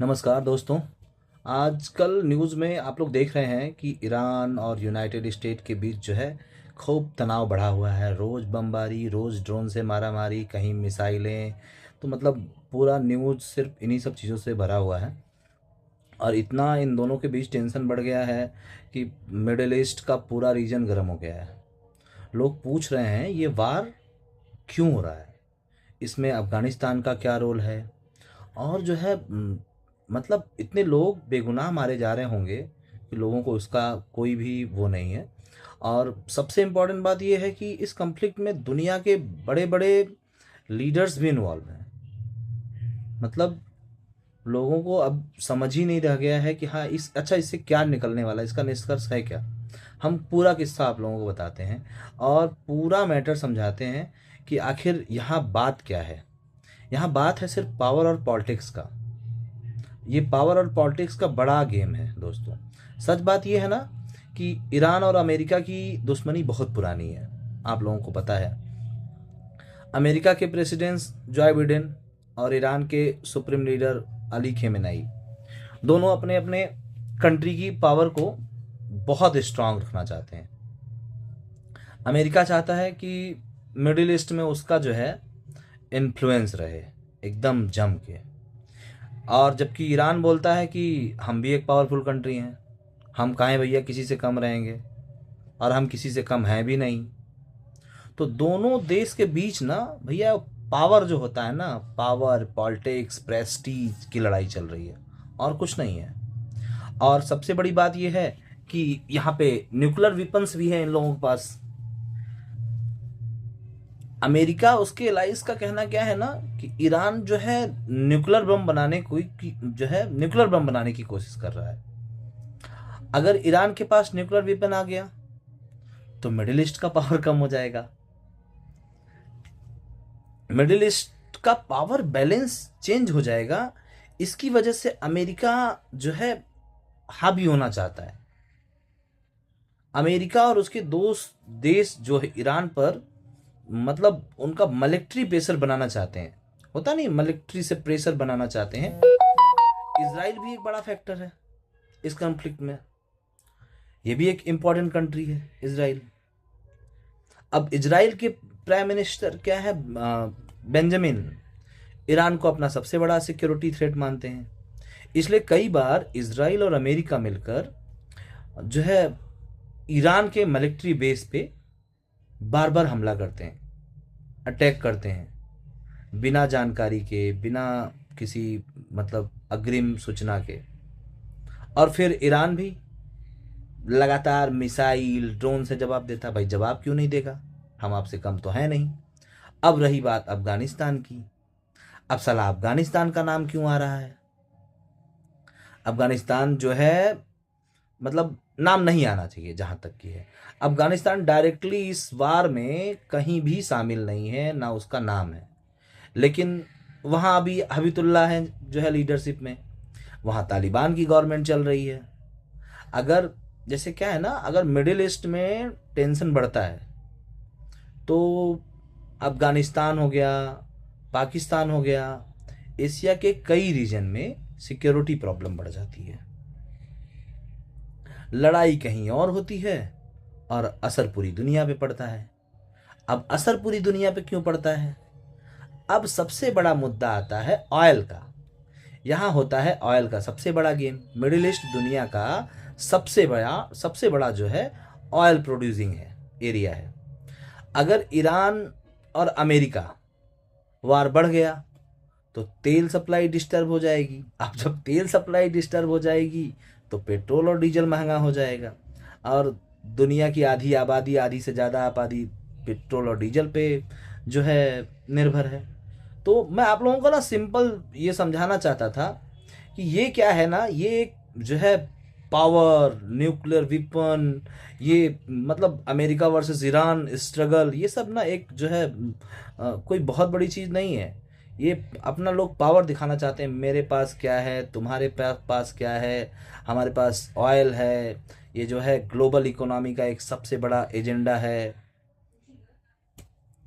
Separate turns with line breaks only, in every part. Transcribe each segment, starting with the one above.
नमस्कार दोस्तों। आजकल न्यूज़ में आप लोग देख रहे हैं कि ईरान और यूनाइटेड स्टेट के बीच जो है खूब तनाव बढ़ा हुआ है। रोज़ बमबारी, रोज़ ड्रोन से मारामारी, कहीं मिसाइलें। तो मतलब पूरा न्यूज़ सिर्फ इन्हीं सब चीज़ों से भरा हुआ है। और इतना इन दोनों के बीच टेंशन बढ़ गया है कि मिडिल ईस्ट का पूरा रीजन गर्म हो गया है। लोग पूछ रहे हैं ये वार क्यों हो रहा है, इसमें अफ़गानिस्तान का क्या रोल है। और जो है मतलब इतने लोग बेगुनाह मारे जा रहे होंगे कि लोगों को उसका कोई भी वो नहीं है। और सबसे इम्पोर्टेंट बात ये है कि इस कॉन्फ्लिक्ट में दुनिया के बड़े बड़े लीडर्स भी इन्वॉल्व हैं। मतलब लोगों को अब समझ ही नहीं रह गया है कि हाँ इससे क्या निकलने वाला है, इसका निष्कर्ष है क्या। हम पूरा किस्सा आप लोगों को बताते हैं और पूरा मैटर समझाते हैं कि आखिर यहाँ बात क्या है। यहाँ बात है सिर्फ पावर और पॉलिटिक्स का। ये पावर और पॉलिटिक्स का बड़ा गेम है दोस्तों। सच बात ये है ना कि ईरान और अमेरिका की दुश्मनी बहुत पुरानी है। आप लोगों को पता है, अमेरिका के प्रेसिडेंट जो बाइडेन और ईरान के सुप्रीम लीडर अली खेमेनाई दोनों अपने अपने कंट्री की पावर को बहुत स्ट्रांग रखना चाहते हैं। अमेरिका चाहता है कि मिडिल ईस्ट में उसका जो है इन्फ्लुएंस रहे एकदम जम के। और जबकि ईरान बोलता है कि हम भी एक पावरफुल कंट्री हैं, हम काहे भैया किसी से कम रहेंगे, और हम किसी से कम हैं भी नहीं। तो दोनों देश के बीच ना भैया पावर जो होता है ना, पावर पॉलिटिक्स प्रेस्टीज की लड़ाई चल रही है और कुछ नहीं है। और सबसे बड़ी बात यह है कि यहाँ पे न्यूक्लियर वेपन्स भी हैं इन लोगों के पास। अमेरिका उसके एलाइज का कहना क्या है ना कि ईरान जो है न्यूक्लियर बम बनाने जो है न्यूक्लियर बम बनाने की कोशिश कर रहा है। अगर ईरान के पास न्यूक्लियर वेपन आ गया तो मिडिल ईस्ट का पावर कम हो जाएगा। मिडिल ईस्ट का पावर बैलेंस चेंज हो जाएगा। इसकी वजह से अमेरिका जो है हावी होना चाहता है। अमेरिका और उसके दोस्त देश जो है ईरान पर मतलब उनका मिलिट्री प्रेशर बनाना चाहते हैं। होता नहीं, मिलिट्री से प्रेशर बनाना चाहते हैं। इसराइल भी एक बड़ा फैक्टर है इस कॉन्फ्लिक्ट में। ये भी एक इंपॉर्टेंट कंट्री है इसराइल। अब इसराइल के प्राइम मिनिस्टर क्या है, बेंजामिन, ईरान को अपना सबसे बड़ा सिक्योरिटी थ्रेट मानते हैं। इसलिए कई बार इसराइल और अमेरिका मिलकर जो है ईरान के मिलिट्री बेस पे बार बार हमला करते हैं, अटैक करते हैं, बिना जानकारी के, बिना किसी मतलब अग्रिम सूचना के। और फिर ईरान भी लगातार मिसाइल ड्रोन से जवाब देता। भाई जवाब क्यों नहीं देगा, हम आपसे कम तो है नहीं। अब रही बात अफगानिस्तान की। अब साला अफगानिस्तान का नाम क्यों आ रहा है। अफगानिस्तान जो है मतलब नाम नहीं आना चाहिए जहां तक की है। अफगानिस्तान डायरेक्टली इस वार में कहीं भी शामिल नहीं है, ना उसका नाम है। लेकिन वहाँ अभी हबीबुल्लाह है जो है लीडरशिप में। वहाँ तालिबान की गवर्नमेंट चल रही है। अगर जैसे क्या है ना, अगर मिडिल ईस्ट में टेंशन बढ़ता है तो अफगानिस्तान हो गया, पाकिस्तान हो गया, एशिया के कई रीजन में सिक्योरिटी प्रॉब्लम बढ़ जाती है। लड़ाई कहीं और होती है और असर पूरी दुनिया पे पड़ता है। अब असर पूरी दुनिया पे क्यों पड़ता है। अब सबसे बड़ा मुद्दा आता है ऑयल का। यहाँ होता है ऑयल का सबसे बड़ा गेम। मिडिल ईस्ट दुनिया का सबसे बड़ा जो है ऑयल प्रोड्यूसिंग है एरिया है। अगर ईरान और अमेरिका वार बढ़ गया तो तेल सप्लाई डिस्टर्ब हो जाएगी। अब जब तेल सप्लाई डिस्टर्ब हो जाएगी तो पेट्रोल और डीजल महंगा हो जाएगा। और दुनिया की आधी आबादी, आधी से ज़्यादा आबादी पेट्रोल और डीजल पे जो है निर्भर है। तो मैं आप लोगों को ना सिंपल ये समझाना चाहता था कि ये क्या है ना, ये एक जो है पावर न्यूक्लियर वेपन, ये मतलब अमेरिका वर्सेस ईरान स्ट्रगल, ये सब ना एक जो है कोई बहुत बड़ी चीज़ नहीं है। ये अपना लोग पावर दिखाना चाहते हैं, मेरे पास क्या है, तुम्हारे पास क्या है, हमारे पास ऑयल है। ये जो है ग्लोबल इकोनॉमी का एक सबसे बड़ा एजेंडा है।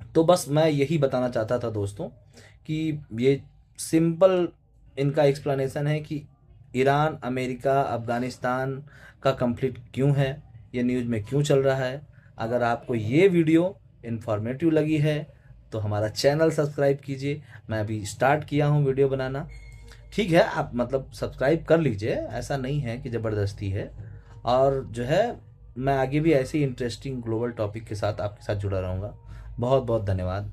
तो बस मैं यही बताना चाहता था दोस्तों कि ये सिंपल इनका एक्सप्लेनेशन है कि ईरान, अमेरिका, अफ़गानिस्तान का कंफ्लिक्ट क्यों है, ये न्यूज़ में क्यों चल रहा है। अगर आपको ये वीडियो इन्फॉर्मेटिव लगी है तो हमारा चैनल सब्सक्राइब कीजिए। मैं अभी स्टार्ट किया हूँ वीडियो बनाना, ठीक है, आप मतलब सब्सक्राइब कर लीजिए, ऐसा नहीं है कि ज़बरदस्ती है। और जो है मैं आगे भी ऐसे ही इंटरेस्टिंग ग्लोबल टॉपिक के साथ आपके साथ जुड़ा रहूँगा। बहुत बहुत धन्यवाद।